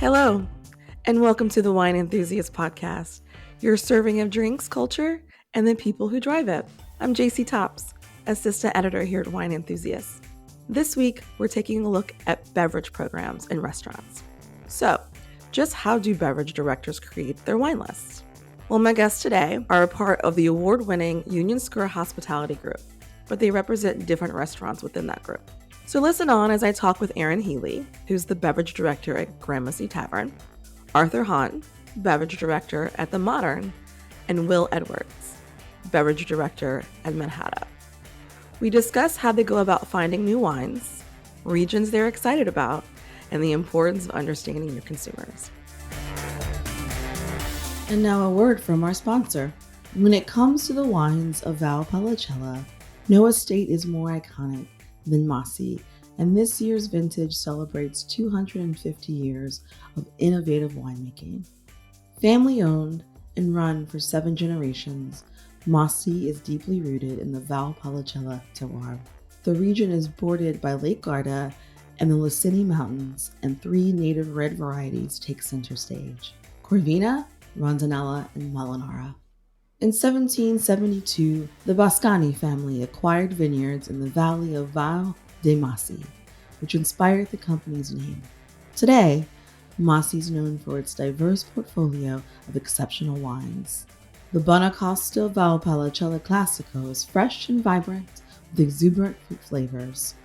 Hello, and welcome to the Wine Enthusiast Podcast, your serving of drinks, culture, and the people who drive it. I'm JC Tops, assistant editor here at Wine Enthusiast. This week, we're taking a look at beverage programs in restaurants. So, just how do beverage directors create their wine lists? Well, my guests today are a part of the award-winning Union Square Hospitality Group, but they represent different restaurants within that group. So listen on as I talk with Aaron Healy, who's the beverage director at Gramercy Tavern, Arthur Hahn, beverage director at The Modern, and Will Edwards, beverage director at Manhattan. We discuss how they go about finding new wines, regions they're excited about, and the importance of understanding your consumers. And now a word from our sponsor. When it comes to the wines of Valpolicella, no estate is more iconic than Mossi, and this year's vintage celebrates 250 years of innovative winemaking. Family owned and run for 7 generations, Mossi is deeply rooted in the Valpolicella terroir. The region is bordered by Lake Garda and the Lucini Mountains, and 3 native red varieties take center stage: Corvina, Rondinella, and Molinara. In 1772, the Boscani family acquired vineyards in the valley of Val de Mossi, which inspired the company's name. Today, Mossi is known for its diverse portfolio of exceptional wines. The Buonacosta Valpolicella Classico is fresh and vibrant with exuberant fruit flavors.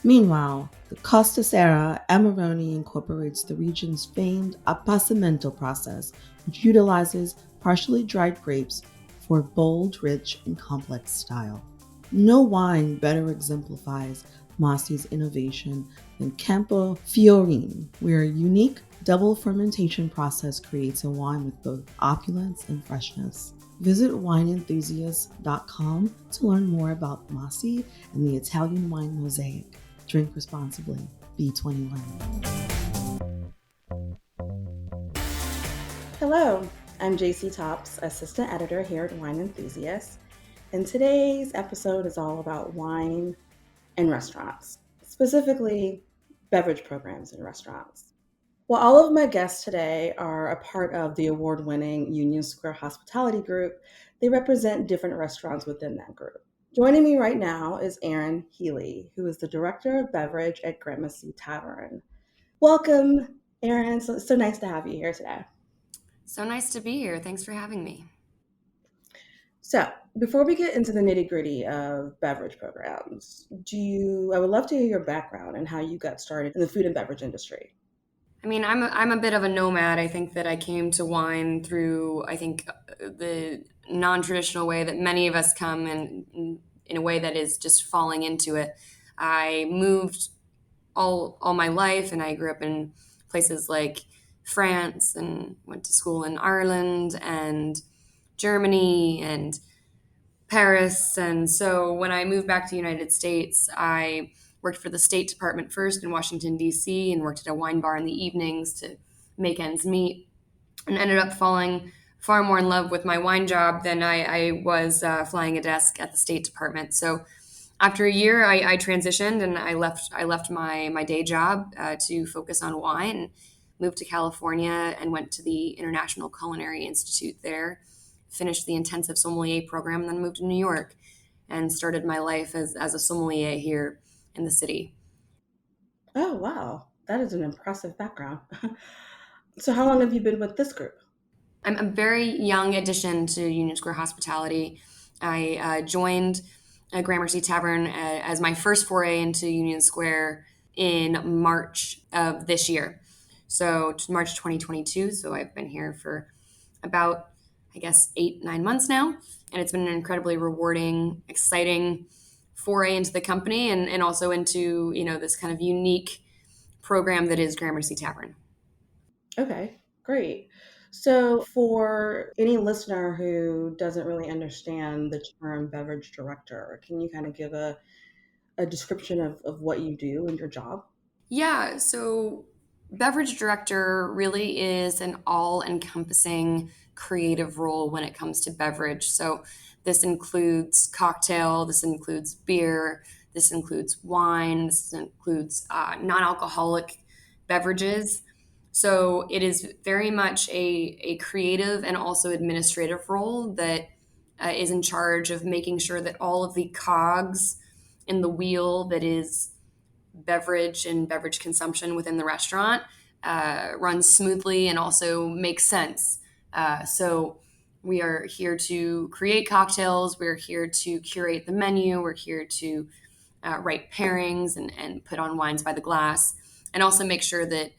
Meanwhile, the Costa Serra Amarone incorporates the region's famed appassimento process, which utilizes partially dried grapes for a bold, rich, and complex style. No wine better exemplifies Mossi's innovation than Campo Fiorine, where a unique double fermentation process creates a wine with both opulence and freshness. Visit wineenthusiast.com to learn more about Mossi and the Italian wine mosaic. Drink responsibly. Be 21. Hello, I'm JC Tops, assistant editor here at Wine Enthusiast, and today's episode is all about wine and restaurants, specifically beverage programs in restaurants. Well, all of my guests today are a part of the award-winning Union Square Hospitality Group. They represent different restaurants within that group. Joining me right now is Aaron Healy, who is the director of beverage at Gramercy Tavern. Welcome, Aaron. So nice to have you here today. So nice to be here. Thanks for having me. So before we get into the nitty-gritty of beverage programs, I would love to hear your background and how you got started in the food and beverage industry. I mean, I'm a bit of a nomad. I think that I came to wine through, the non-traditional way that many of us come, and in a way that is just falling into it. I moved all my life, and I grew up in places like France and went to school in Ireland and Germany and Paris. And so when I moved back to the United States, I worked for the State Department first in Washington, D.C., and worked at a wine bar in the evenings to make ends meet, and ended up falling far more in love with my wine job than I was flying a desk at the State Department. So after a year, I transitioned, and I left my day job to focus on wine, moved to California, and went to the International Culinary Institute there, finished the intensive sommelier program, and then moved to New York and started my life as a sommelier here in the city. Oh, wow. That is an impressive background. So how long have you been with this group? I'm a very young addition to Union Square Hospitality. I joined Gramercy Tavern as my first foray into Union Square in March of this year. So March 2022. So I've been here for about, 8-9 months now. And it's been an incredibly rewarding, exciting foray into the company, and also into, this kind of unique program that is Gramercy Tavern. Okay, great. So for any listener who doesn't really understand the term beverage director, can you kind of give a description of what you do in your job? Yeah, so beverage director really is an all-encompassing creative role when it comes to beverage. So this includes cocktail, this includes beer, this includes wine, this includes non-alcoholic beverages. So it is very much a creative and also administrative role that is in charge of making sure that all of the cogs in the wheel that is beverage and beverage consumption within the restaurant runs smoothly and also makes sense. So we are here to create cocktails. We're here to curate the menu. We're here to write pairings and put on wines by the glass, and also make sure that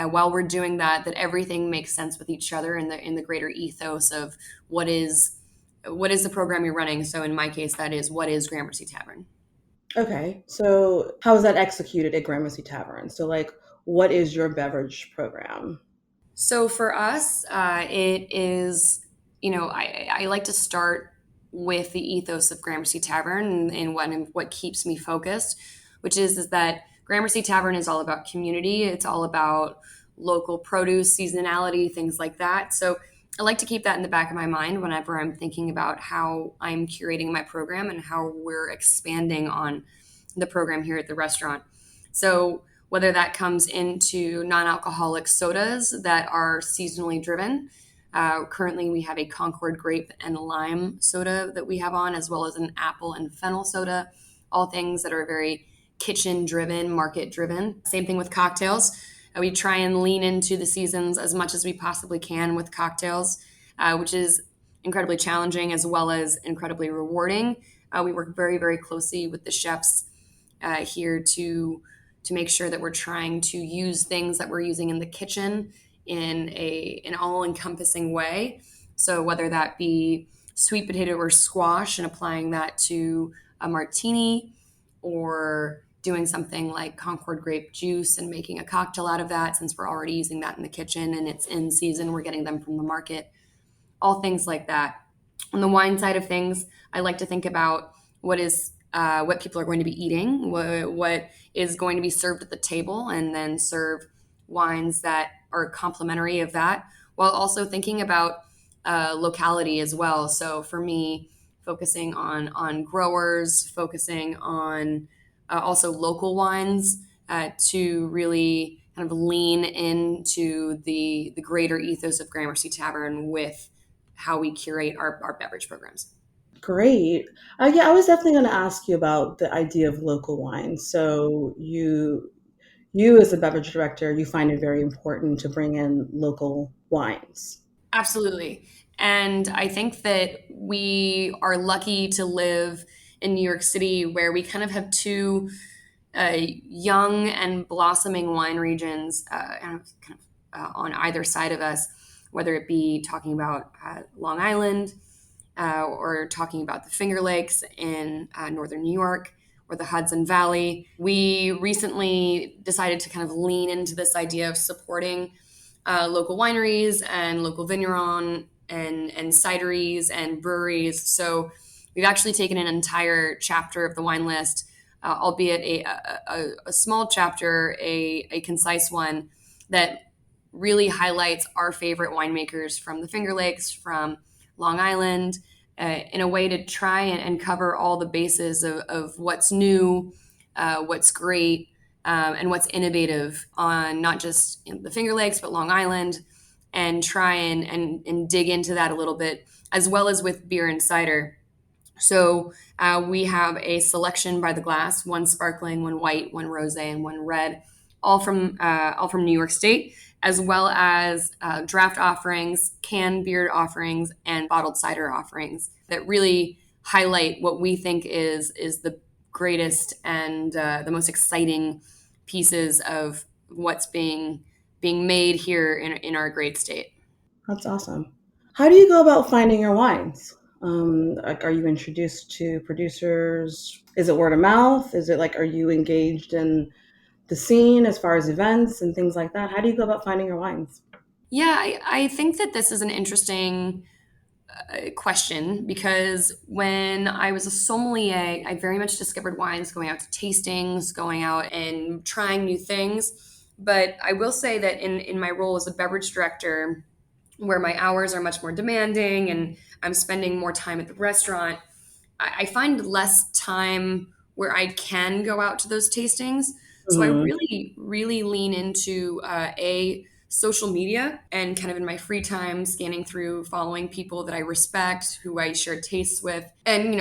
while we're doing that, that everything makes sense with each other in the greater ethos of what is the program you're running. So in my case, that is what is Gramercy Tavern. Okay, so how is that executed at Gramercy Tavern? So, like, what is your beverage program? So for us, it is, I like to start with the ethos of Gramercy Tavern and what keeps me focused, which is that Gramercy Tavern is all about community. It's all about local produce, seasonality, things like that. So I like to keep that in the back of my mind whenever I'm thinking about how I'm curating my program and how we're expanding on the program here at the restaurant. So whether that comes into non-alcoholic sodas that are seasonally driven. Currently, we have a Concord grape and lime soda that we have on, as well as an apple and fennel soda, all things that are very kitchen driven, market driven. Same thing with cocktails. We try and lean into the seasons as much as we possibly can with cocktails, which is incredibly challenging as well as incredibly rewarding. We work very, very closely with the chefs here to make sure that we're trying to use things that we're using in the kitchen in an all-encompassing way. So whether that be sweet potato or squash and applying that to a martini, or doing something like Concord grape juice and making a cocktail out of that, since we're already using that in the kitchen and it's in season, we're getting them from the market, all things like that. On the wine side of things, I like to think about what people are going to be eating, what is going to be served at the table, and then serve wines that are complementary of that, while also thinking about locality as well. So for me, focusing on growers, focusing on also local wines to really kind of lean into the greater ethos of Gramercy Tavern with how we curate our beverage programs. Great. Yeah, I was definitely going to ask you about the idea of local wine. So, you as a beverage director, you find it very important to bring in local wines. Absolutely. And I think that we are lucky to live in New York City, where we kind of have two young and blossoming wine regions kind of on either side of us, whether it be talking about Long Island or talking about the Finger Lakes in northern New York or the Hudson Valley. We recently decided to kind of lean into this idea of supporting local wineries and local vigneron and cideries and breweries. So we've actually taken an entire chapter of the wine list, albeit a small chapter, a concise one that really highlights our favorite winemakers from the Finger Lakes, from Long Island, in a way to try and cover all the bases of what's new, what's great, and what's innovative on not just the Finger Lakes, but Long Island, and try and dig into that a little bit, as well as with beer and cider. So we have a selection by the glass: one sparkling, one white, one rosé, and one red, all from New York State, as well as draft offerings, canned beer offerings, and bottled cider offerings that really highlight what we think is the greatest and the most exciting pieces of what's being made here in our great state. That's awesome. How do you go about finding your wines? Like, are you introduced to producers? Is it word of mouth? Is it like, are you engaged in the scene as far as events and things like that? How do you go about finding your wines? Yeah, I think that this is an interesting question, because when I was a sommelier, I very much discovered wines going out to tastings, going out and trying new things. But I will say that in my role as a beverage director, where my hours are much more demanding and I'm spending more time at the restaurant, I find less time where I can go out to those tastings. So I Hmm. really, really lean into a social media and kind of in my free time, scanning through, following people that I respect, who I share tastes with, and,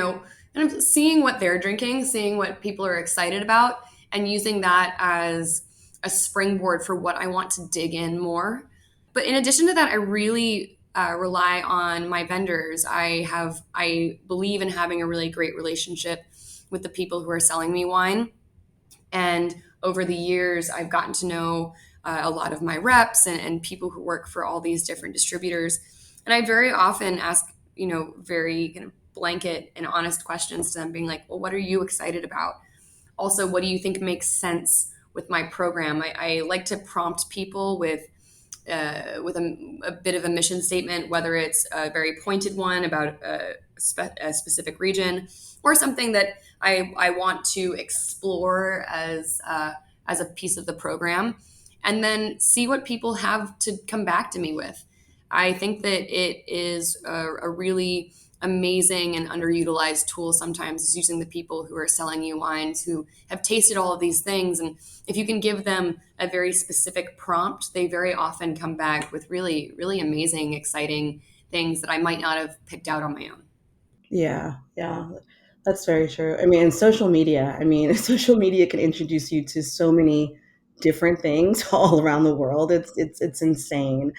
kind of seeing what they're drinking, seeing what people are excited about, and using that as a springboard for what I want to dig in more. But in addition to that, I really rely on my vendors. I believe in having a really great relationship with the people who are selling me wine. And over the years, I've gotten to know a lot of my reps and people who work for all these different distributors. And I very often ask, very kind of blanket and honest questions to them, being like, well, what are you excited about? Also, what do you think makes sense with my program? I like to prompt people with a bit of a mission statement, whether it's a very pointed one about a specific region or something that I want to explore as a piece of the program, and then see what people have to come back to me with. I think that it is a really amazing and underutilized tool sometimes, is using the people who are selling you wines who have tasted all of these things. And if you can give them a very specific prompt, they very often come back with really, really amazing, exciting things that I might not have picked out on my own. Yeah, yeah, that's very true. I mean, and social media, I mean, social media can introduce you to so many different things all around the world. It's insane.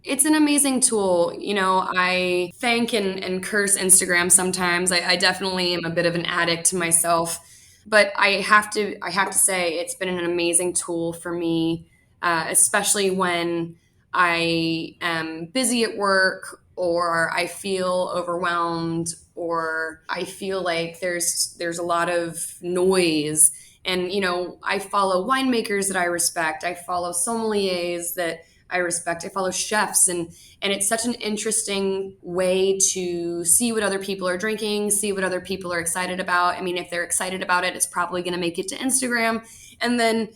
It's an amazing tool. I thank and curse Instagram sometimes. I definitely am a bit of an addict myself, but I have to say it's been an amazing tool for me, especially when I am busy at work, or I feel overwhelmed, or I feel like there's a lot of noise. And I follow winemakers that I respect. I follow sommeliers that I respect. I follow chefs, and it's such an interesting way to see what other people are drinking, see what other people are excited about. I mean, if they're excited about it, it's probably going to make it to Instagram, and then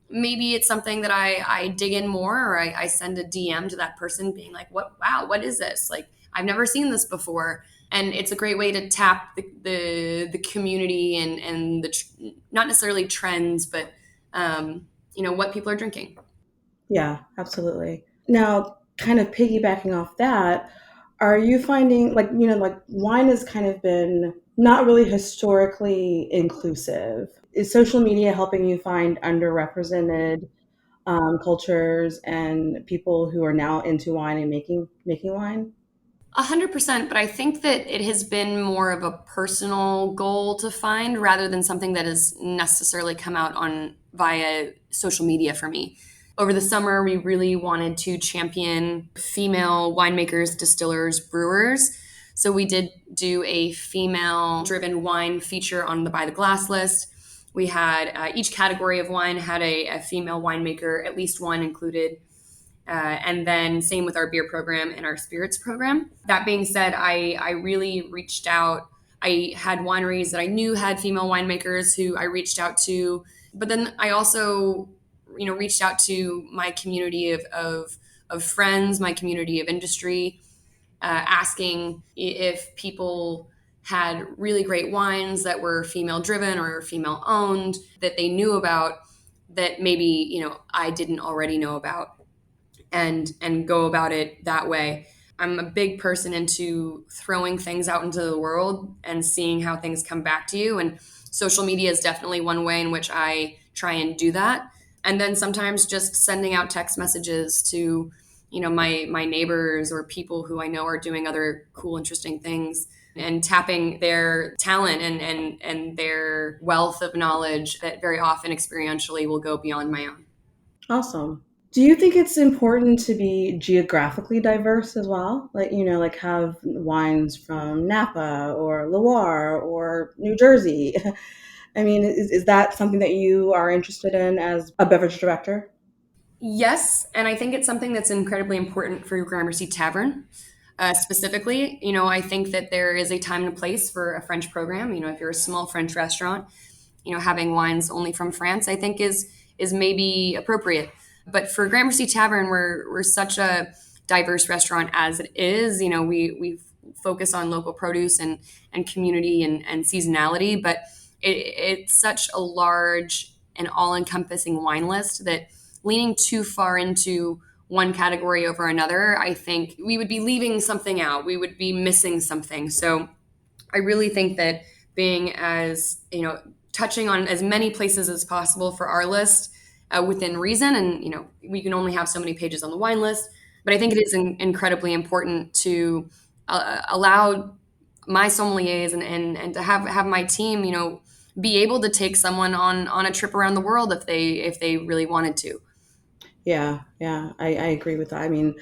maybe it's something that I dig in more, or I send a DM to that person, being like, "What? Wow, what is this? Like, I've never seen this before." And it's a great way to tap the community and not necessarily trends, but what people are drinking. Yeah, absolutely. Now, kind of piggybacking off that, are you finding like, like wine has kind of been not really historically inclusive? Is social media helping you find underrepresented cultures and people who are now into wine and making wine? 100%, but I think that it has been more of a personal goal to find, rather than something that has necessarily come out on via social media for me. Over the summer, we really wanted to champion female winemakers, distillers, brewers. So we did do a female driven wine feature on the By the Glass list. We had each category of wine had a female winemaker, at least one included. And then same with our beer program and our spirits program. That being said, I really reached out. I had wineries that I knew had female winemakers who I reached out to, but then I also, reached out to my community of friends, my community of industry, asking if people had really great wines that were female driven or female owned that they knew about, that maybe I didn't already know about, and go about it that way. I'm a big person into throwing things out into the world and seeing how things come back to you. And social media is definitely one way in which I try and do that. And then sometimes just sending out text messages to, my neighbors or people who I know are doing other cool, interesting things, and tapping their talent and their wealth of knowledge that very often experientially will go beyond my own. Awesome. Do you think it's important to be geographically diverse as well? Like, like have wines from Napa or Loire or New Jersey? I mean, is that something that you are interested in as a beverage director? Yes, and I think it's something that's incredibly important for Gramercy Tavern. Specifically, I think that there is a time and a place for a French program. If you're a small French restaurant, having wines only from France, I think is maybe appropriate. But for Gramercy Tavern, we're such a diverse restaurant as it is. We focus on local produce and community and seasonality, but it's such a large and all encompassing wine list that leaning too far into one category over another, I think we would be leaving something out. We would be missing something. So I really think that being as, touching on as many places as possible for our list within reason. And, we can only have so many pages on the wine list. But I think it is incredibly important to allow my sommeliers and to have my team, be able to take someone on a trip around the world if they really wanted to. Yeah, yeah, I agree with that. I mean,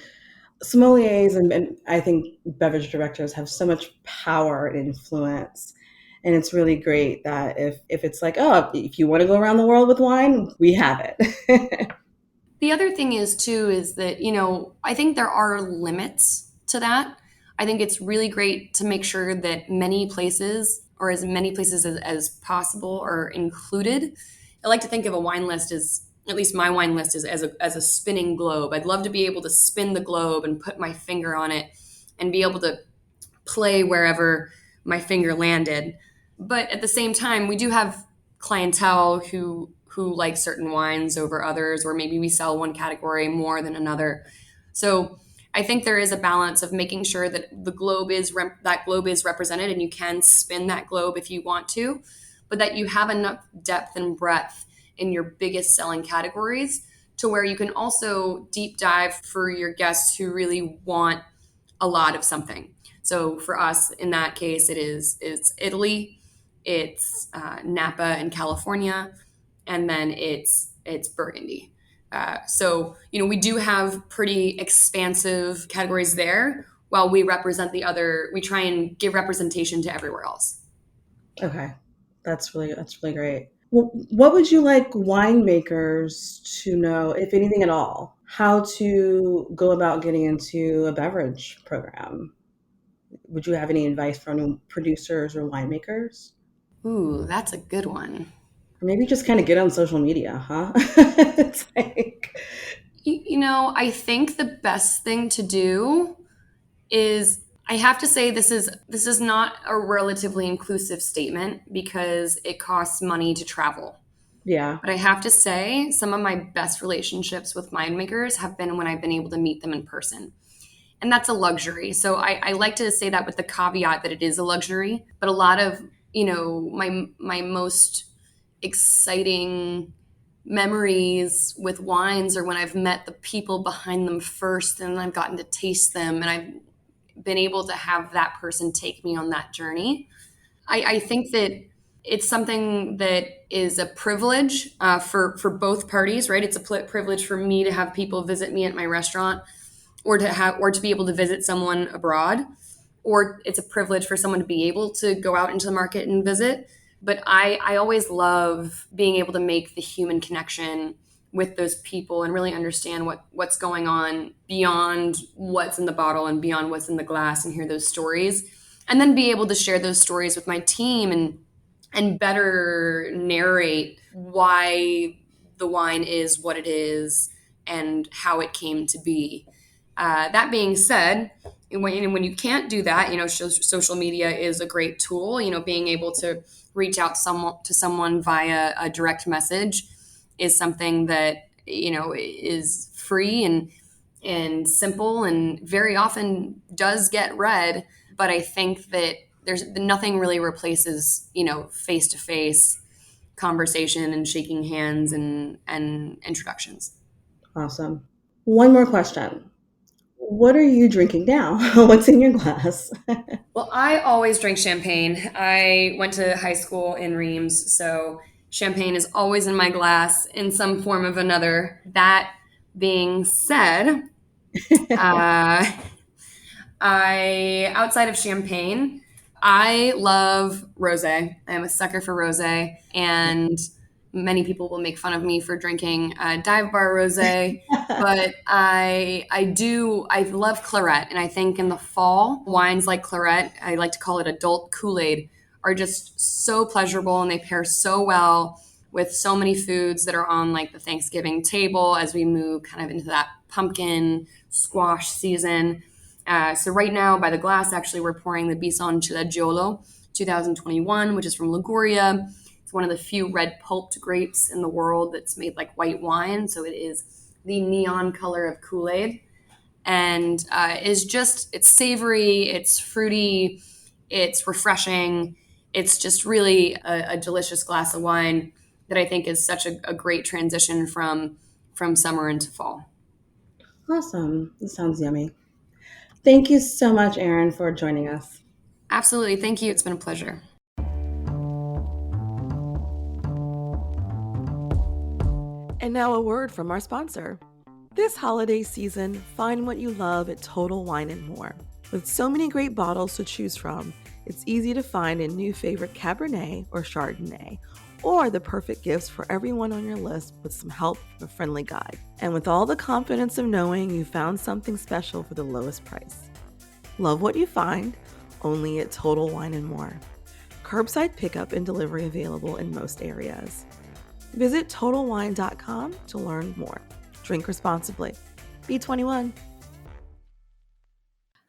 sommeliers and I think beverage directors have so much power and influence. And it's really great that if it's like, oh, if you want to go around the world with wine, we have it. The other thing is too is that, I think there are limits to that. I think it's really great to make sure that many places or as many places as possible are included. I like to think of a wine list as, at least my wine list is as a spinning globe. I'd love to be able to spin the globe and put my finger on it and be able to play wherever my finger landed. But at the same time, we do have clientele who like certain wines over others, or maybe we sell one category more than another. So I think there is a balance of making sure that the globe is that globe is represented, and you can spin that globe if you want to, but that you have enough depth and breadth in your biggest selling categories to where you can also deep dive for your guests who really want a lot of something. So for us, in that case, it's Italy, it's Napa and California, and then it's Burgundy. So we do have pretty expansive categories there, while we represent the other. We try and give representation to everywhere else. Okay, that's really great. Well, what would you like winemakers to know, if anything at all, how to go about getting into a beverage program? Would you have any advice for new producers or winemakers? Ooh, that's a good one. Or maybe just kind of get on social media, huh? It's like, I think the best thing to do is, I have to say, this is not a relatively inclusive statement because it costs money to travel. yeah, But I have to say, some of my best relationships with winemakers have been when I've been able to meet them in person. And that's a luxury. So I like to say that with the caveat that it is a luxury. But a lot of, my most exciting memories with wines are when I've met the people behind them first, and I've gotten to taste them, and I've been able to have that person take me on that journey. I think that it's something that is a privilege for both parties, right? It's a privilege for me to have people visit me at my restaurant, or to be able to visit someone abroad, or it's a privilege for someone to be able to go out into the market and visit. But I always love being able to make the human connection with those people and really understand what's going on beyond what's in the bottle and beyond what's in the glass, and hear those stories, and then be able to share those stories with my team and better narrate why the wine is what it is and how it came to be. That being said, when you can't do that, social media is a great tool. Being able to reach out to someone via a direct message is something that is free and simple, and very often does get read. But I think that there's nothing really replaces face to face conversation and shaking hands and introductions. awesome. One more question. What are you drinking now? What's in your glass? Well, I always drink champagne. I went to high school in Reims, so champagne is always in my glass in some form of another. That being said, uh, I outside of champagne, I love rosé. I am a sucker for rosé, and many people will make fun of me for drinking dive bar rosé, but I love claret, and I think in the fall wines like claret, I like to call it adult Kool-Aid, are just so pleasurable, and they pair so well with so many foods that are on like the Thanksgiving table as we move kind of into that pumpkin squash season. So right now, by the glass, actually, we're pouring the Bison Cilagiolo 2021, which is from Liguria. It's one of the few red pulped grapes in the world that's made like white wine. So it is the neon color of Kool-Aid, and is just, it's savory, it's fruity, it's refreshing. It's just really a delicious glass of wine that I think is such a great transition from summer into fall. Awesome. This sounds yummy. Thank you so much, Erin, for joining us. Absolutely. Thank you. It's been a pleasure. And now a word from our sponsor. This holiday season, find what you love at Total Wine & More. With so many great bottles to choose from, it's easy to find a new favorite Cabernet or Chardonnay, or the perfect gifts for everyone on your list with some help from a friendly guide. And with all the confidence of knowing you found something special for the lowest price. Love what you find, only at Total Wine & More. Curbside pickup and delivery available in most areas. Visit TotalWine.com to learn more. Drink responsibly. Be 21.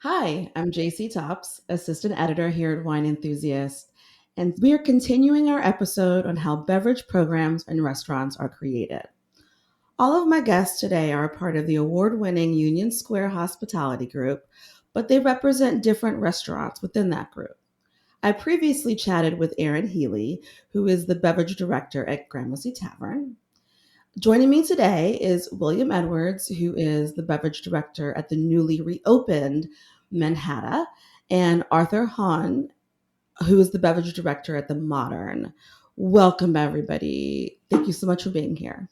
Hi, I'm JC Tops, assistant editor here at Wine Enthusiast, and we are continuing our episode on how beverage programs and restaurants are created. All of my guests today are a part of the award-winning Union Square Hospitality Group, but they represent different restaurants within that group. I previously chatted with Erin Healy, who is the beverage director at Gramercy Tavern. Joining me today is William Edwards, who is the beverage director at the newly reopened Manhattan, and Arthur Hahn, who is the beverage director at the Modern. Welcome, everybody. Thank you so much for being here.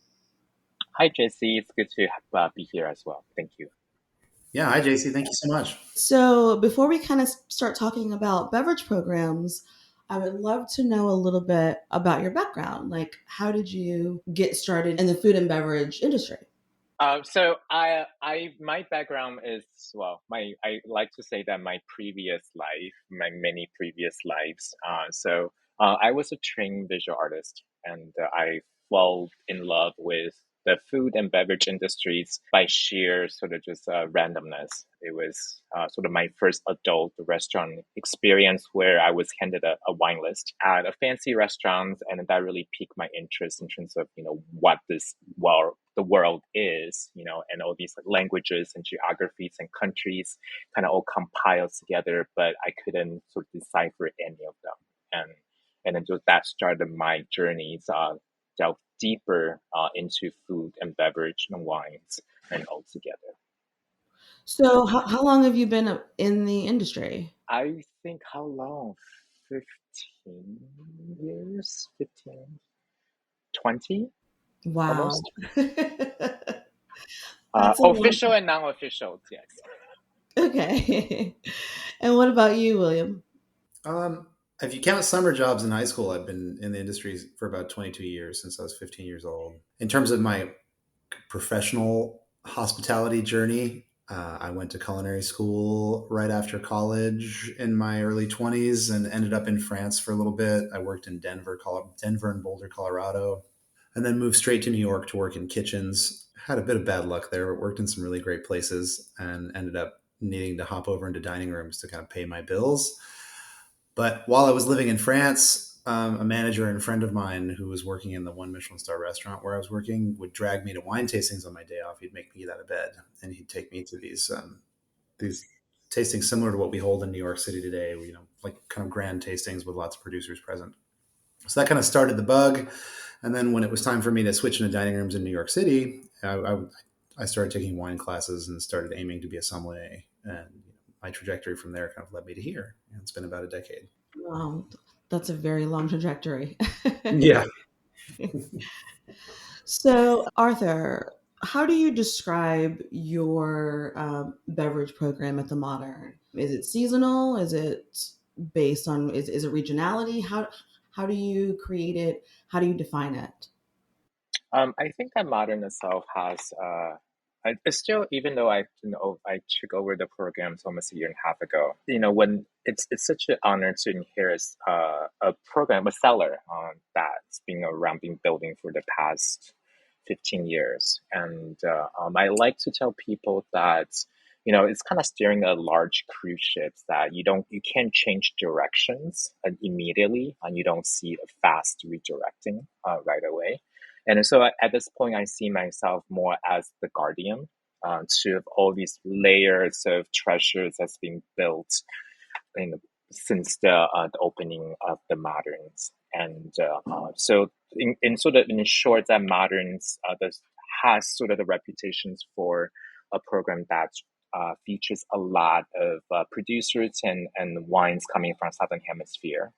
Hi, Jesse. It's good to be here as well. Thank you. Yeah, hi, JC. Thank you so much. So before we kind of start talking about beverage programs, I would love to know a little bit about your background. Like, how did you get started in the food and beverage industry? So my background is, well, I like to say that my previous life, my many previous lives. I was a trained visual artist, and I fell in love with the food and beverage industries by sheer sort of just randomness. It was sort of my first adult restaurant experience where I was handed a wine list at a fancy restaurant, and that really piqued my interest in terms of what the world is, and all these languages and geographies and countries kind of all compiled together, but I couldn't sort of decipher any of them. And then just that started my journeys, delve deeper into food and beverage and wines and all together. So how long have you been in the industry? I think how long? 15 years? 15? 20? Wow. Almost. That's a long Official and non-official, yes. Okay. And what about you, William? If you count summer jobs in high school, I've been in the industry for about 22 years, since I was 15 years old. In terms of my professional hospitality journey, I went to culinary school right after college in my early 20s and ended up in France for a little bit. I worked in Denver and Boulder, Colorado, and then moved straight to New York to work in kitchens. Had a bit of bad luck there, but worked in some really great places and ended up needing to hop over into dining rooms to kind of pay my bills. But while I was living in France, a manager and friend of mine who was working in the one Michelin star restaurant where I was working would drag me to wine tastings on my day off. He'd make me get out of bed and he'd take me to these tastings similar to what we hold in New York City today, like kind of grand tastings with lots of producers present. So that kind of started the bug. And then when it was time for me to switch into dining rooms in New York City, I started taking wine classes and started aiming to be a sommelier. And my trajectory from there kind of led me to here. And it's been about a decade. Wow, that's a very long trajectory. Yeah. So, Arthur, how do you describe your beverage program at the Modern? Is it seasonal? Is it based on is it regionality? How do you create it? How do you define it? I think that Modern itself has, it's still, even though I took over the programs almost a year and a half ago, when it's such an honor to inherit a program, a cellar that's been building for the past 15 years. And I like to tell people that it's kind of steering a large cruise ships that you can't change directions immediately, and you don't see a fast redirecting right away. And so at this point, I see myself more as the guardian to all these layers of treasures that's been built in, since the opening of the moderns. And so, in sort of in short, that moderns has sort of the reputations for a program that features a lot of producers and wines coming from Southern Hemisphere.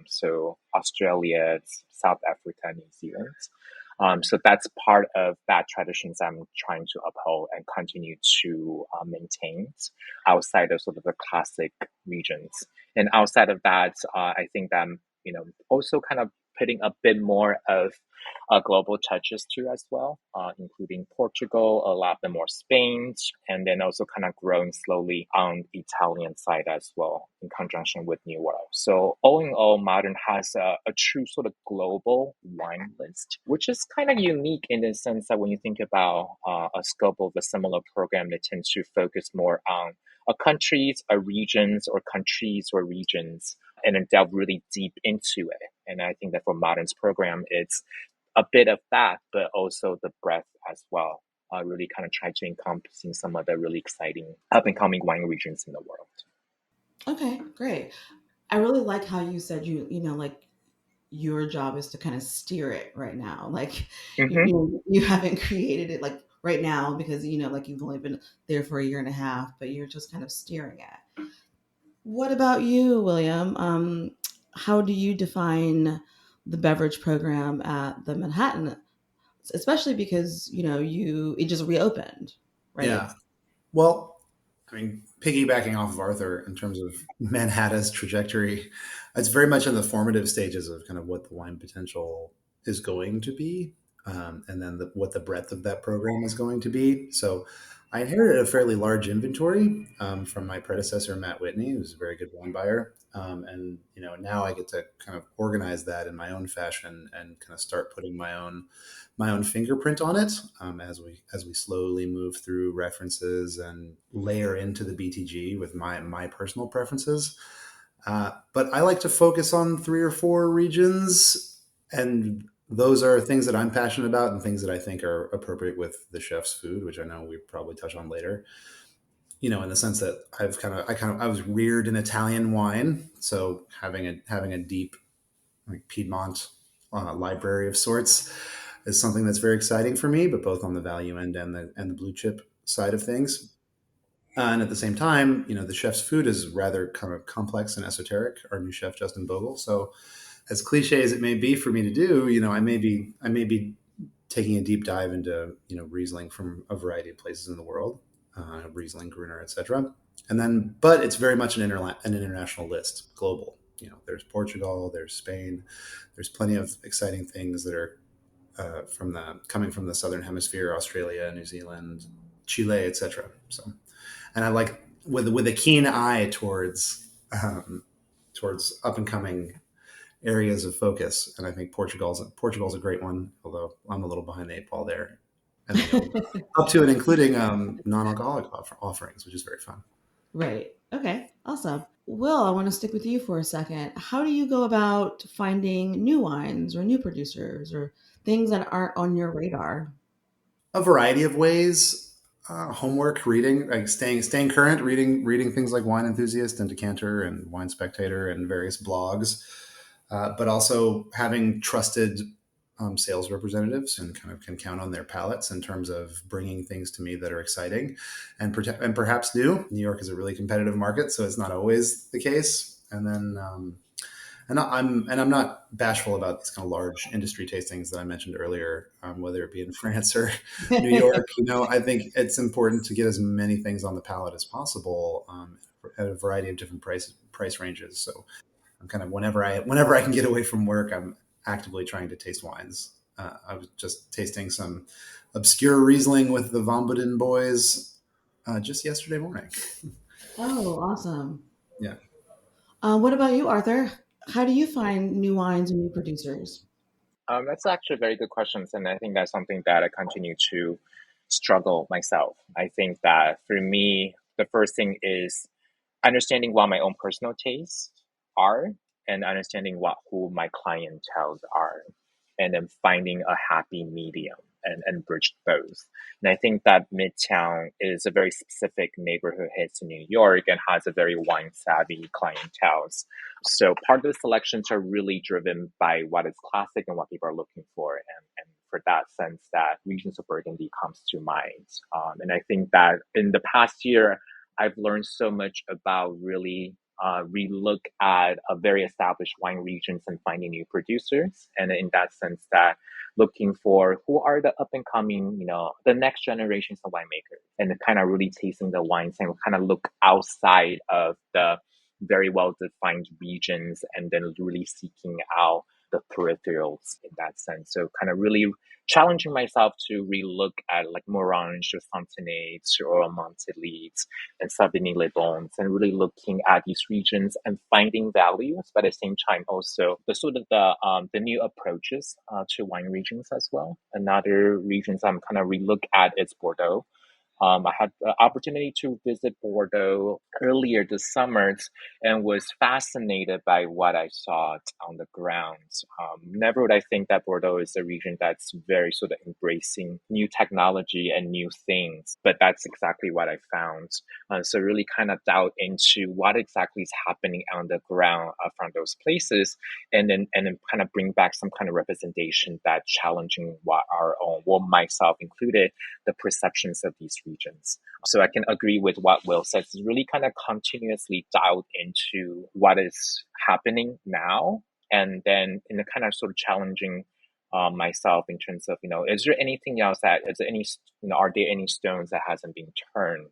So Australia, South Africa, New Zealand. So that's part of that traditions I'm trying to uphold and continue to maintain outside of sort of the classic regions. And outside of that, I think that also kind of putting a bit more of global touches too as well, including Portugal, a lot bit more Spain, and then also kind of growing slowly on the Italian side as well in conjunction with New World. So all in all, Modern has a true sort of global wine list, which is kind of unique in the sense that when you think about a scope of a similar program, they tend to focus more on countries, regions, or countries or regions, and then delve really deep into it. And I think that for Modern's program, it's a bit of that, but also the breadth as well. Really kind of try to encompassing some of the really exciting up and coming wine regions in the world. Okay, great. I really like how you said like your job is to kind of steer it right now. Like Mm-hmm. you haven't created it like right now because like you've only been there for a year and a half, but you're just kind of steering it. What about you, William? How do you define the beverage program at the Manhattan, especially because you it just reopened, right? Yeah. Well, I mean, piggybacking off of Arthur in terms of Manhattan's trajectory, it's very much in the formative stages of kind of what the wine potential is going to be, and then what the breadth of that program is going to be. So, I inherited a fairly large inventory from my predecessor, Matt Whitney, who's a very good wine buyer, and now I get to kind of organize that in my own fashion and kind of start putting my own fingerprint on it as we slowly move through references and layer into the BTG with my personal preferences. But I like to focus on 3 or 4 regions, and those are things that I'm passionate about and things that I think are appropriate with the chef's food, which I know we probably touch on later. In the sense that I was reared in Italian wine, so having a deep like Piedmont library of sorts is something that's very exciting for me, but both on the value end and the blue chip side of things. And at the same time, the chef's food is rather kind of complex and esoteric. Our new chef, Justin Bogle. So, as cliche as it may be for me to do, I may be taking a deep dive into Riesling from a variety of places in the world, Riesling, Gruner, etc. And then, but it's very much an international list, global. There's Portugal, there's Spain, there's plenty of exciting things that are coming from the southern hemisphere, Australia, New Zealand, Chile, etc. So, and I like with a keen eye towards up and coming areas of focus. And I think Portugal's a great one, although I'm a little behind the 8 ball there. And up to and including non-alcoholic offerings, which is very fun. Right. Okay. Awesome. Will, I want to stick with you for a second. How do you go about finding new wines or new producers or things that aren't on your radar? A variety of ways. Homework, reading, like staying current, reading things like Wine Enthusiast and Decanter and Wine Spectator and various blogs, but also having trusted sales representatives and kind of can count on their palettes in terms of bringing things to me that are exciting and perhaps new. New York is a really competitive market, so it's not always the case. And then I'm not bashful about these kind of large industry tastings that I mentioned earlier, whether it be in France or New York. I think it's important to get as many things on the palette as possible at a variety of different price ranges. So I'm kind of whenever I can get away from work, I'm actively trying to taste wines. I was just tasting some obscure Riesling with the Von Budden boys just yesterday morning. Oh, awesome. Yeah. What about you, Arthur? How do you find new wines and new producers? That's actually a very good question, and I think that's something that I continue to struggle myself. I think that for me, the first thing is understanding what my own personal tastes are and understanding what who my clientels are, and then finding a happy medium and bridge both. And I think that Midtown is a very specific neighborhood hits in New York and has a very wine savvy clientele. So part of the selections are really driven by what is classic and what people are looking for. And for that sense, that Regions of Burgundy comes to mind. And I think that in the past year, I've learned so much about really relook at a very established wine regions and finding new producers. And in that sense, that looking for who are the up and coming, the next generations of winemakers, and kind of really tasting the wines and kind of look outside of the very well defined regions and then really seeking out the peripherals in that sense. So kind of really challenging myself to relook at like Morange or Fontenay or Montelides and Savigny Les Bons, and really looking at these regions and finding values, but at the same time also the sort of the new approaches to wine regions as well. Another regions I'm kind of relook at is Bordeaux. I had the opportunity to visit Bordeaux earlier this summer and was fascinated by what I saw on the ground. Never would I think that Bordeaux is a region that's very sort of embracing new technology and new things, but that's exactly what I found. So really kind of delve into what exactly is happening on the ground from those places, and then kind of bring back some kind of representation that challenging what our own, well, myself included, the perceptions of these regions. So I can agree with what Will says. Is really kind of continuously dialed into what is happening now, and then in the kind of sort of challenging myself in terms of, is there anything else are there any stones that hasn't been turned?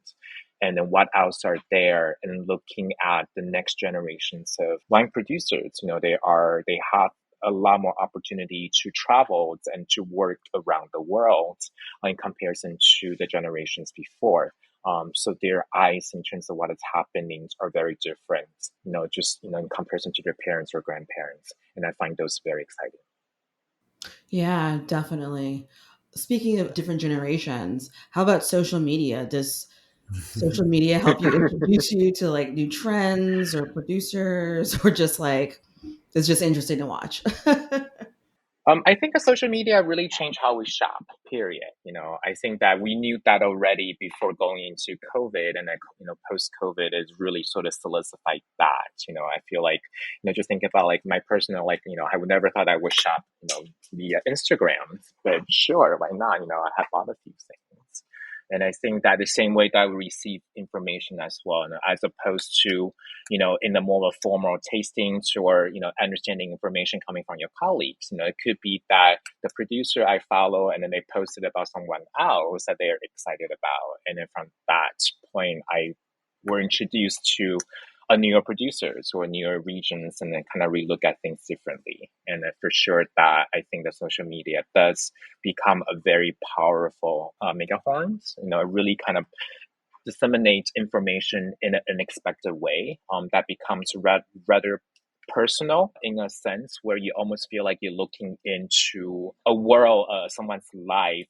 And then what else are there? And looking at the next generations of wine producers, they have a lot more opportunity to travel and to work around the world in comparison to the generations before. So their eyes in terms of what is happening are very different, in comparison to their parents or grandparents. And I find those very exciting. Yeah, definitely. Speaking of different generations, how about social media? Does social media help you introduce you to like new trends or producers, or just like it's just interesting to watch? I think the social media really changed how we shop, period. I think that we knew that already before going into COVID, and post COVID is really sort of solidified that. I feel like, just think about like my personal, like, I would never thought I would shop, via Instagram, but sure, why not? I have bought a few things. And I think that the same way that we receive information as well, as opposed to, in the more of a formal tastings or, understanding information coming from your colleagues. It could be that the producer I follow and then they posted about someone else that they're excited about. And then from that point, I were introduced to a newer producers or newer regions, and then kind of relook at things differently. And for sure that I think that social media does become a very powerful megaphone. It really kind of disseminates information in an unexpected way that becomes rather personal in a sense, where you almost feel like you're looking into a world, someone's life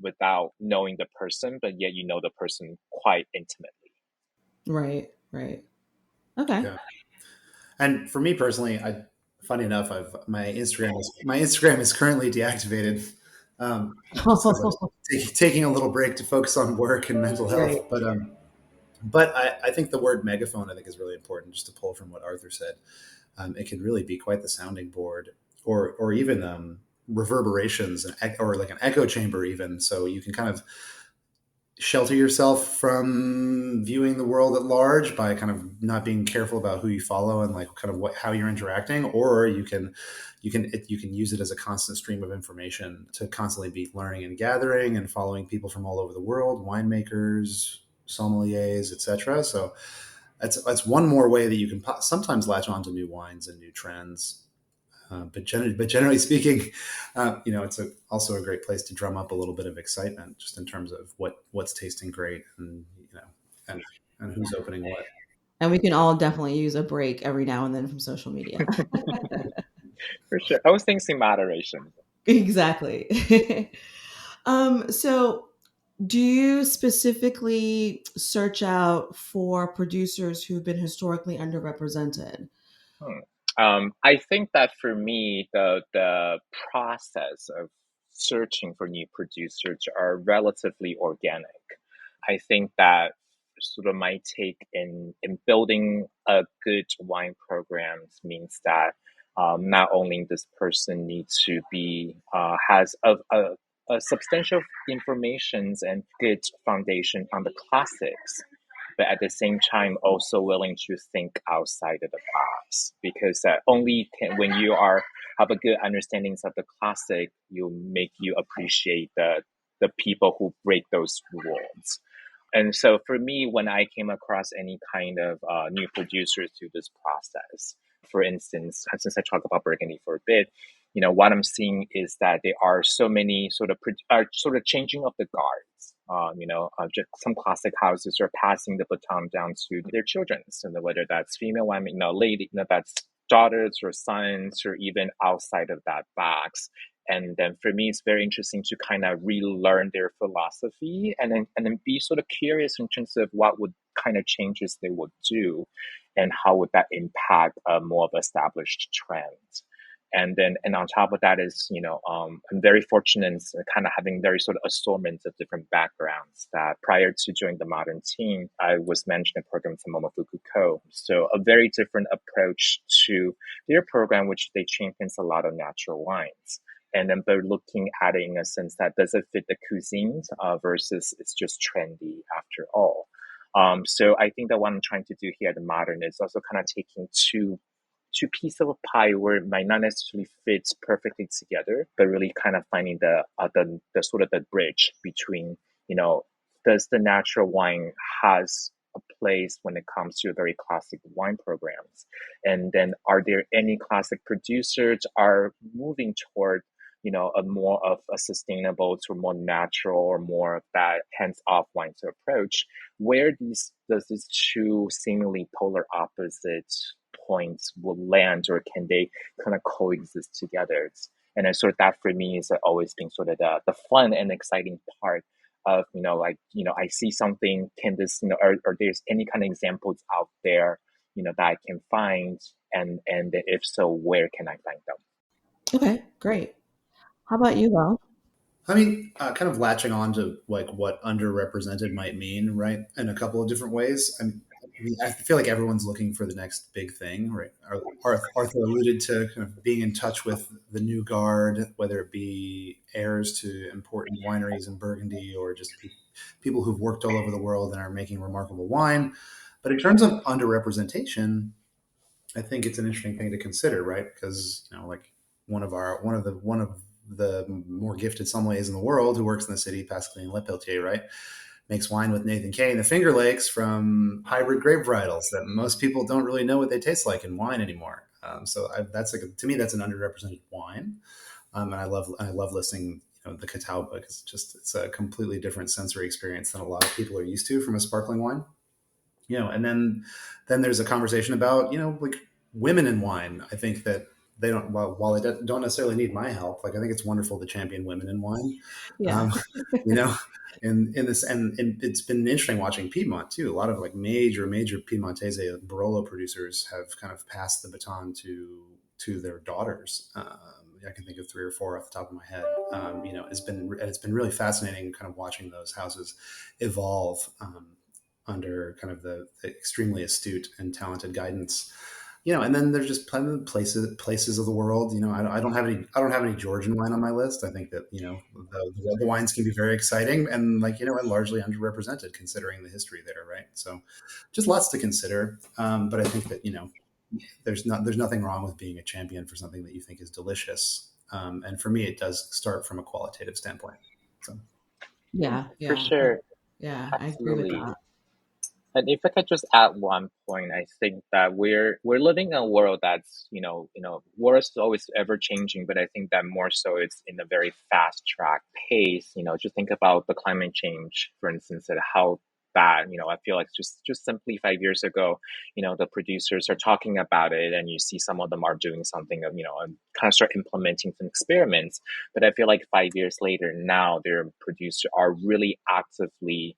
without knowing the person, but yet you know the person quite intimately. Right, right. Okay. Yeah. And for me personally, funny enough, my Instagram is currently deactivated. Just because I'm taking a little break to focus on work and mental Right. health. But I think the word megaphone, I think, is really important. Just to pull from what Arthur said, it can really be quite the sounding board, or even reverberations, or like an echo chamber, even. So you can kind of shelter yourself from viewing the world at large by kind of not being careful about who you follow and like kind of how you're interacting, or you can use it as a constant stream of information to constantly be learning and gathering and following people from all over the world, winemakers, sommeliers, etc. So that's one more way that you can sometimes latch on to new wines and new trends. But generally speaking, it's also a great place to drum up a little bit of excitement, just in terms of what's tasting great, and and and who's opening what. And we can all definitely use a break every now and then from social media. For sure. Those things in moderation. Exactly. So Do you specifically search out for producers who've been historically underrepresented? Hmm. I think that for me, the process of searching for new producers are relatively organic. I think that sort of my take in building a good wine programs means that not only this person needs to be has a substantial informations and good foundation on the classics, but at the same time also willing to think outside of the box, because only can, when you are have a good understandings of the classic, you make you appreciate the people who break those rules. And so for me, when I came across any kind of new producers to this process, for instance, since I talk about Burgundy for a bit, what I'm seeing is that there are so many sort of are sort of changing of the guards. Just some classic houses are passing the baton down to their children, so whether that's female women, lady, that's daughters or sons, or even outside of that box. And then for me, it's very interesting to kind of relearn their philosophy, and then be sort of curious in terms of what would kind of changes they would do, and how would that impact a more of established trend. And on top of that is, I'm very fortunate in kind of having very sort of assortment of different backgrounds. That prior to joining the modern team, I was managing a program from Momofuku Co. So a very different approach to their program, which they champions a lot of natural wines. And then they're looking at it in a sense that does it fit the cuisines versus it's just trendy after all. So I think that what I'm trying to do here at the modern is also kind of taking two pieces of a pie where it might not necessarily fit perfectly together, but really kind of finding the sort of the bridge between, does the natural wine has a place when it comes to very classic wine programs, and then are there any classic producers are moving toward, a more of a sustainable to a more natural or more of that hands-off wine to approach, where these two seemingly polar opposite points will land, or can they kind of coexist together? And then sort of that for me is always been sort of the fun and exciting part of, I see something, can this, or there's any kind of examples out there, that I can find, and if so, where can I find them? Okay, great. How about you, Val? I mean, kind of latching on to like what underrepresented might mean, right? In a couple of different ways. I feel like everyone's looking for the next big thing, right? Arthur alluded to kind of being in touch with the new guard, whether it be heirs to important wineries in Burgundy or just people who've worked all over the world and are making remarkable wine. But in terms of underrepresentation, I think it's an interesting thing to consider, right? Because like one of the more gifted sommeliers in the world who works in the city, Pascaline Lepelletier, right, makes wine with Nathan Kay in the Finger Lakes from hybrid grape varietals that most people don't really know what they taste like in wine anymore. That's like to me that's an underrepresented wine, and I love listening. The Catawba because it's a completely different sensory experience than a lot of people are used to from a sparkling wine. And then there's a conversation about like women in wine. I think that they don't while they don't necessarily need my help. Like I think it's wonderful to champion women in wine. Yeah. Um, you know, in this and it's been interesting watching Piedmont too. A lot of like major Piedmontese Barolo producers have kind of passed the baton to their daughters. I can think of three or four off the top of my head. It's been really fascinating kind of watching those houses evolve. Under kind of the extremely astute and talented guidance. And then there's just plenty of places of the world. I don't have any Georgian wine on my list. I think that the wines can be very exciting and and largely underrepresented considering the history there, right? So just lots to consider. But I think that there's nothing wrong with being a champion for something that you think is delicious. And for me, it does start from a qualitative standpoint. So Yeah, For yeah, sure, yeah. I agree with absolutely. that. And if I could just add one point, I think that we're living in a world that's, world is always ever changing, but I think that more so it's in a very fast track pace. Just think about the climate change, for instance, and how that, I feel like just simply 5 years ago, the producers are talking about it, and you see some of them are doing something of, and kind of start implementing some experiments. But I feel like 5 years later, now their producers are really actively,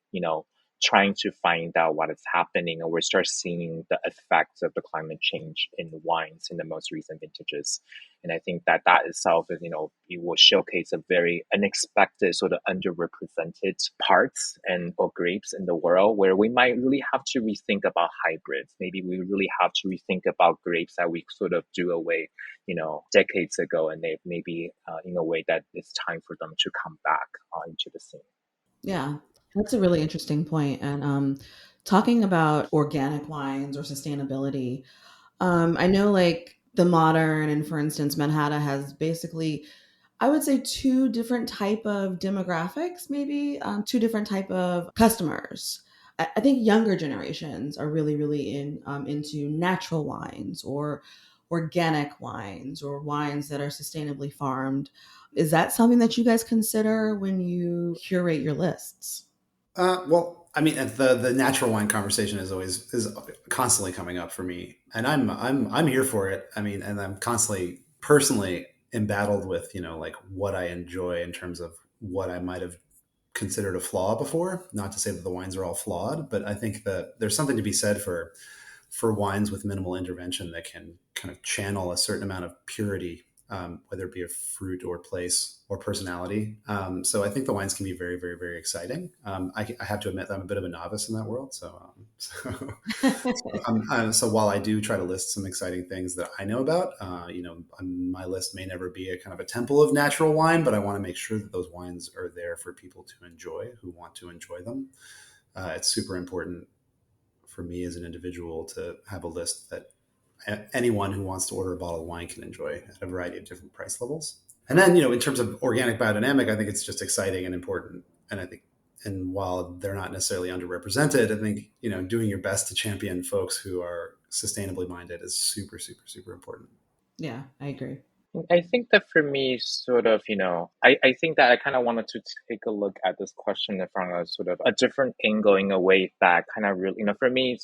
trying to find out what is happening, and we start seeing the effects of the climate change in wines in the most recent vintages. And I think that itself is, it will showcase a very unexpected sort of underrepresented parts and or grapes in the world, where we might really have to rethink about hybrids. Maybe we really have to rethink about grapes that we sort of do away, decades ago, and they maybe in a way that it's time for them to come back into the scene. Yeah, that's a really interesting point. And talking about organic wines or sustainability, I know like the modern and for instance, Manhattan has basically, I would say, two different type of demographics, maybe two different type of customers. I think younger generations are really, really into natural wines or organic wines or wines that are sustainably farmed. Is that something that you guys consider when you curate your lists? Well, I mean, the natural wine conversation is constantly coming up for me, and I'm here for it. I mean, and I'm constantly personally embattled with like what I enjoy in terms of what I might have considered a flaw before. Not to say that the wines are all flawed, but I think that there's something to be said for wines with minimal intervention that can kind of channel a certain amount of purity, whether it be a fruit or place or personality. So I think the wines can be very, very, very exciting. I have to admit that I'm a bit of a novice in that world. So while I do try to list some exciting things that I know about, my list may never be a kind of a temple of natural wine, but I want to make sure that those wines are there for people to enjoy who want to enjoy them. It's super important for me as an individual to have a list that anyone who wants to order a bottle of wine can enjoy at a variety of different price levels. And then, in terms of organic biodynamic, I think it's just exciting and important. And I think, and while they're not necessarily underrepresented, I think, doing your best to champion folks who are sustainably minded is super, super, super important. Yeah, I agree. I think that for me, sort of, I think that I kind of wanted to take a look at this question from a sort of a different angle in a way that kind of really, for me,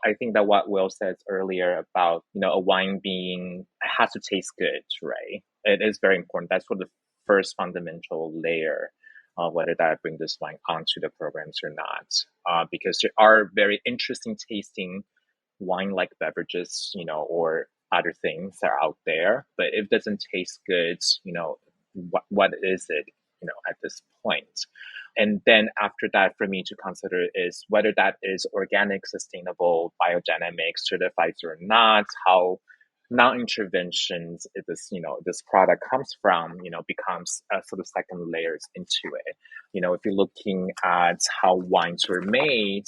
I think that what Will said earlier about, a wine being, has to taste good, right? It is very important. That's sort of the first fundamental layer, whether that I bring this wine onto the programs or not, because there are very interesting tasting wine-like beverages, or other things that are out there. But if it doesn't taste good, what is it, at this point? And then after that, for me to consider is whether that is organic, sustainable, biodynamic, certified or not, how non-interventions this product comes from, becomes a sort of second layers into it. If you're looking at how wines were made,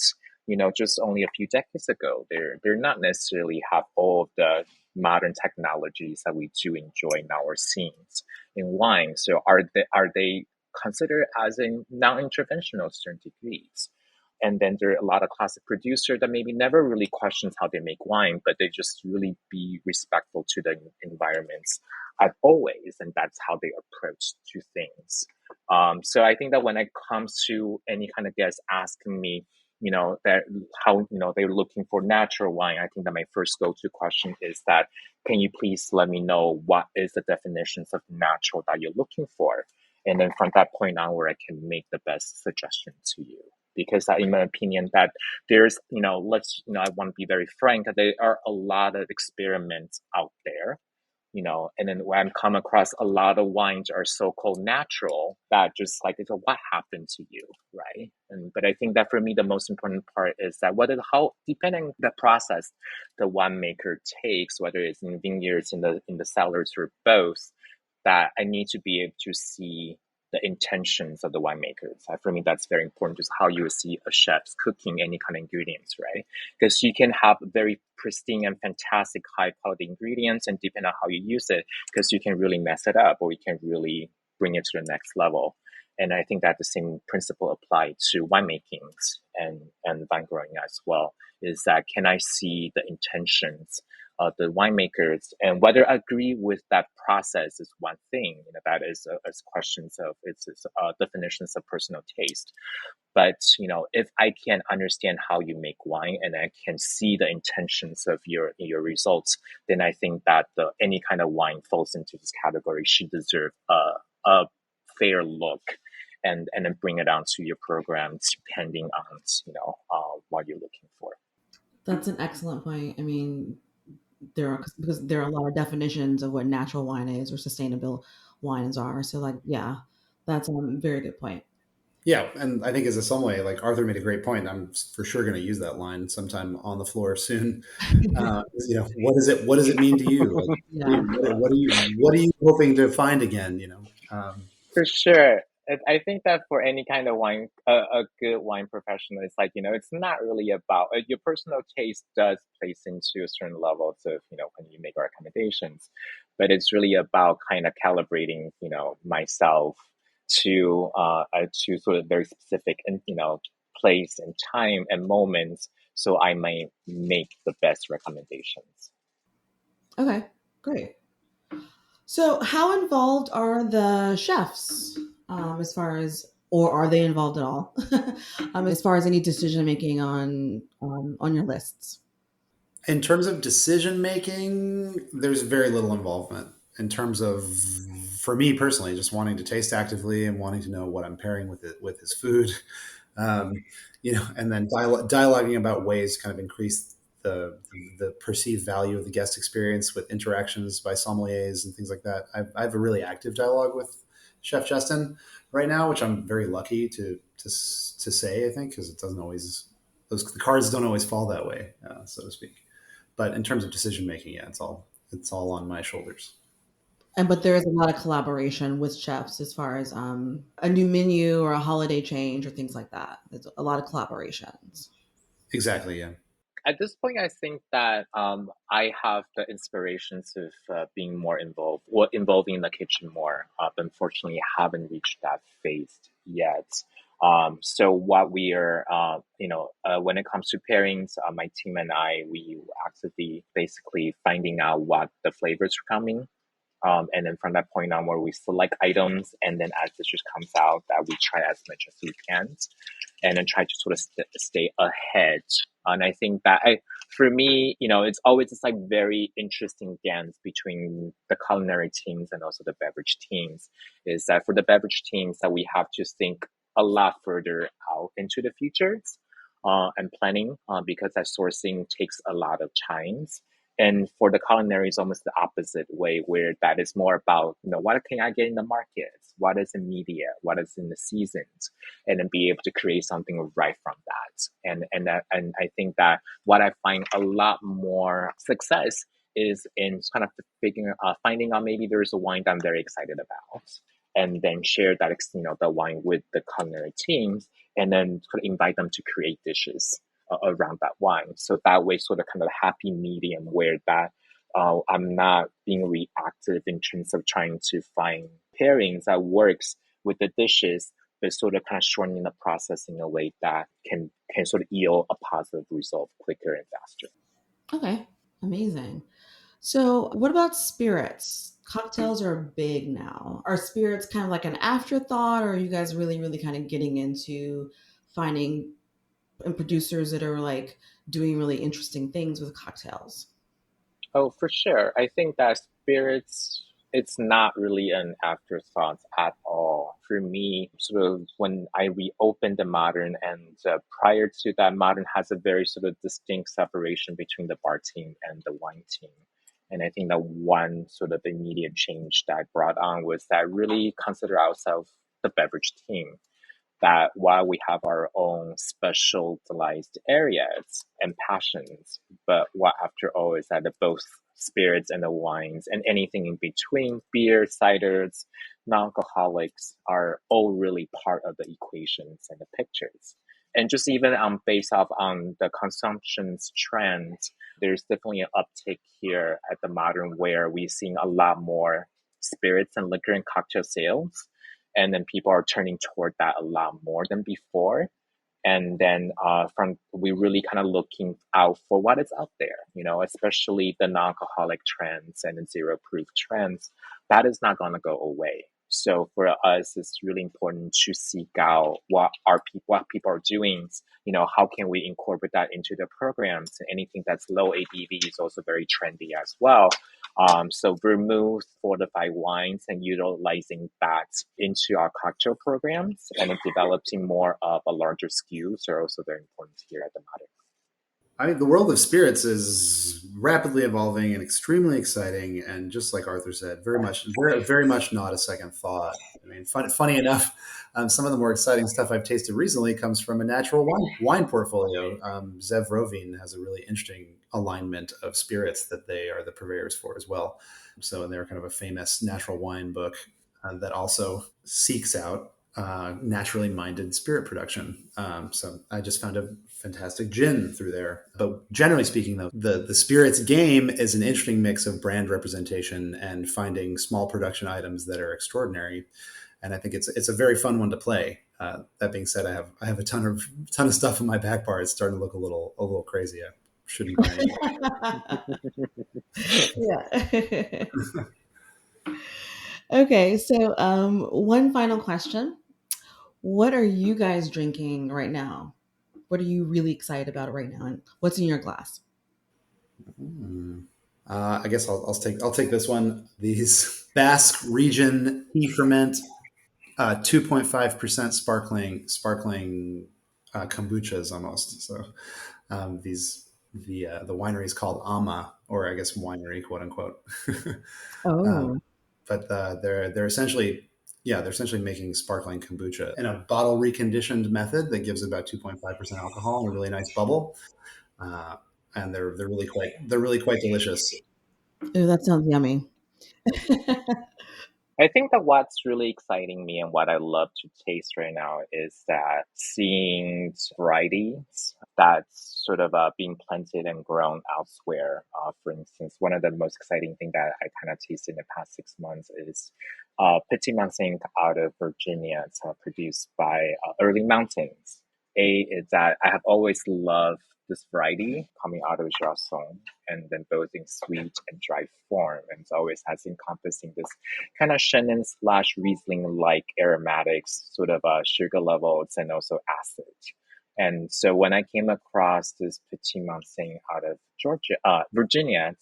just only a few decades ago, they're not necessarily have all of the modern technologies that we do enjoy in our scenes in wine. So are they considered as a non-interventional certain degrees? And then there are a lot of classic producers that maybe never really questions how they make wine, but they just really be respectful to the environments as always, and that's how they approach to things. So I think that when it comes to any kind of guest asking me, that how they're looking for natural wine, I think that my first go-to question is that, can you please let me know what is the definitions of natural that you're looking for? And then from that point onward, I can make the best suggestion to you. Because in my opinion, that there's, I want to be very frank, that there are a lot of experiments out there, and then when I come across a lot of wines are so-called natural, that just like, it's what happened to you, right? But I think that for me, the most important part is that depending on the process the winemaker takes, whether it's in vineyards, in the cellars, or both, that I need to be able to see the intentions of the winemakers. For me, that's very important, just how you see a chef's cooking any kind of ingredients, right? Because you can have very pristine and fantastic high quality ingredients, and depending on how you use it, because you can really mess it up, or you can really bring it to the next level. And I think that the same principle applies to winemakings and vine growing as well, is that can I see the intentions the winemakers, and whether I agree with that process is one thing. That is questions of it's definitions of personal taste. But if I can understand how you make wine and I can see the intentions of your results, then I think that any kind of wine falls into this category should deserve a fair look, and then bring it onto your program depending on what you're looking for. That's an excellent point. I mean, because there are a lot of definitions of what natural wine is or sustainable wines are. So, like, yeah, that's a very good point. Yeah, and I think as a sommelier, like Arthur made a great point. I'm for sure going to use that line sometime on the floor soon. What does it mean to you? Like, Yeah. what are you hoping to find again? For sure. I think that for any kind of wine, a good wine professional, it's like, it's not really about your personal taste does place into a certain levels of, when you make recommendations, but it's really about kind of calibrating, myself to sort of very specific and, place and time and moments. So I might make the best recommendations. Okay, great. So, how involved are the chefs as far as, or are they involved at all, as far as any decision making on your lists? In terms of decision making, there's very little involvement. In terms of, for me personally, just wanting to taste actively and wanting to know what I'm pairing with it with his food, um, and then dialoguing about ways to kind of increase the perceived value of the guest experience with interactions by sommeliers and things like that. I have a really active dialogue with Chef Justin right now, which I'm very lucky to say. I think because it doesn't always the cards don't always fall that way, so to speak. But in terms of decision making, yeah, it's all on my shoulders. And but there is a lot of collaboration with chefs as far as a new menu or a holiday change or things like that. There's a lot of collaborations. Exactly. Yeah. At this point, I think that I have the inspirations of being more involved, or involving in the kitchen more. But unfortunately, I haven't reached that phase yet. So what we are, when it comes to pairings, my team and I, we actively basically finding out what the flavors are coming. And then from that point on, where we select items, and then as this just comes out, that we try as much as we can, and then try to sort of stay ahead. And I think that for me, it's always this like very interesting dance between the culinary teams and also the beverage teams. Is that for the beverage teams that we have to think a lot further out into the future, and planning, because that sourcing takes a lot of time. And for the culinary, it's almost the opposite way, where that is more about, what can I get in the markets? What is in media? What is in the seasons? And then be able to create something right from that. And I think that what I find a lot more success is in kind of finding out maybe there's a wine that I'm very excited about, and then share that, the wine with the culinary teams, and then sort of invite them to create dishes around that wine. So that way, sort of kind of happy medium where that I'm not being reactive in terms of trying to find pairings that works with the dishes, but sort of kind of shortening the process in a way that can sort of yield a positive result quicker and faster. Okay, amazing. So, what about spirits? Cocktails are big now. Are spirits kind of like an afterthought, or are you guys really, really kind of getting into finding and producers that are like doing really interesting things with cocktails? Oh, for sure. I think that spirits, it's not really an afterthought at all. For me, sort of when I reopened the modern, and prior to that, modern has a very sort of distinct separation between the bar team and the wine team. And I think that one sort of immediate change that I brought on was that really consider ourselves the beverage team, that while we have our own specialized areas and passions, but what after all is that both spirits and the wines and anything in between, beer, ciders, non-alcoholics, are all really part of the equations and the pictures. And just even based off on the consumption's trends, there's definitely an uptick here at the modern where we're seeing a lot more spirits and liquor and cocktail sales, and then people are turning toward that a lot more than before. And then from we really kind of looking out for what is out there, especially the non-alcoholic trends and the zero proof trends. That is not going to go away. So for us, it's really important to seek out what people are doing. How can we incorporate that into the programs? Anything that's low ABV is also very trendy as well. So vermouth, fortified wines, and utilizing that into our cocktail programs and developing more of a larger SKUs are also very important here at the Mater. I mean, the world of spirits is rapidly evolving and extremely exciting, and just like Arthur said, very much not a second thought. I mean, funny enough, some of the more exciting stuff I've tasted recently comes from a natural wine portfolio. Zev Rovine has a really interesting alignment of spirits that they are the purveyors for as well. So, and they're kind of a famous natural wine book that also seeks out naturally minded spirit production. So I just found a fantastic gin through there. But generally speaking, though, the spirits game is an interesting mix of brand representation and finding small production items that are extraordinary. And I think it's a very fun one to play. That being said, I have a ton of stuff in my back bar. It's starting to look a little crazy. I shouldn't buy Yeah. Okay, so one final question. What are you guys drinking right now? What are you really excited about right now? And what's in your glass? I guess I'll take this one. These Basque region tea ferment, 2.5% sparkling kombuchas almost. So the winery is called Ama, or I guess winery, quote unquote. Oh, But they're essentially making sparkling kombucha in a bottle reconditioned method that gives about 2.5% alcohol and a really nice bubble. And they're really quite delicious. ooh, that sounds yummy. I think that what's really exciting me and what I love to taste right now is that seeing varieties that's sort of being planted and grown elsewhere. For instance, one of the most exciting things that I kind of tasted in the past 6 months is Petit Mansing out of Virginia. It's produced by Early Mountains. Is that I have always loved this variety coming out of Jarson, and then both in sweet and dry form, and it always has encompassing this kind of Chenin / Riesling like aromatics, sort of sugar levels, and also acid. And so when I came across this Petit Mansing out of Virginia,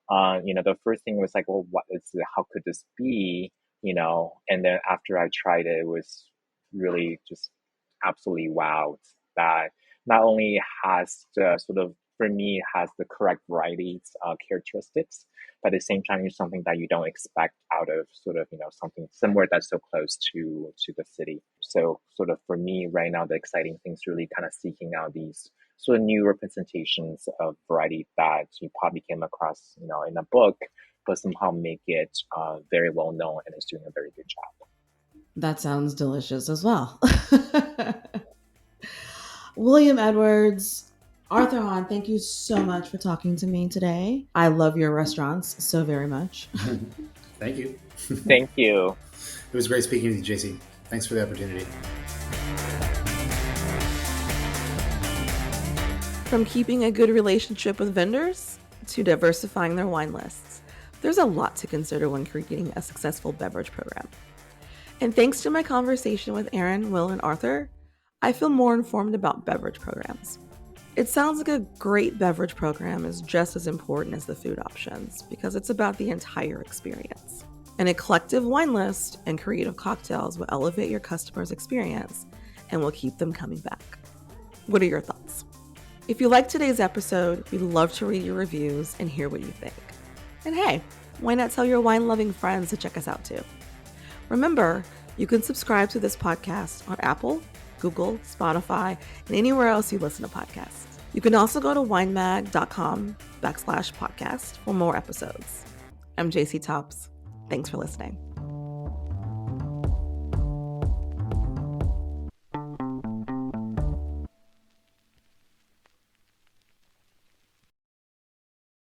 the first thing was like, well, what is it? How could this be? And then after I tried it, it was really just absolutely wowed that not only has the sort of, for me, has the correct varieties characteristics, but at the same time, it's something that you don't expect out of sort of, something somewhere that's so close to the city. So sort of for me right now, the exciting thing is really kind of seeking out these sort of new representations of variety that you probably came across, in a book, but somehow make it very well known and is doing a very good job. That sounds delicious as well. William Edwards, Arthur Hahn, thank you so much for talking to me today. I love your restaurants so very much. Thank you. Thank you. It was great speaking with you, JC. Thanks for the opportunity. From keeping a good relationship with vendors to diversifying their wine lists, there's a lot to consider when creating a successful beverage program. And thanks to my conversation with Aaron, Will, and Arthur, I feel more informed about beverage programs. It sounds like a great beverage program is just as important as the food options because it's about the entire experience. An eclectic wine list and creative cocktails will elevate your customers' experience and will keep them coming back. What are your thoughts? If you liked today's episode, we'd love to read your reviews and hear what you think. And hey, why not tell your wine-loving friends to check us out too? Remember, you can subscribe to this podcast on Apple, Google, Spotify, and anywhere else you listen to podcasts. You can also go to winemag.com/podcast for more episodes. I'm JC Tops. Thanks for listening.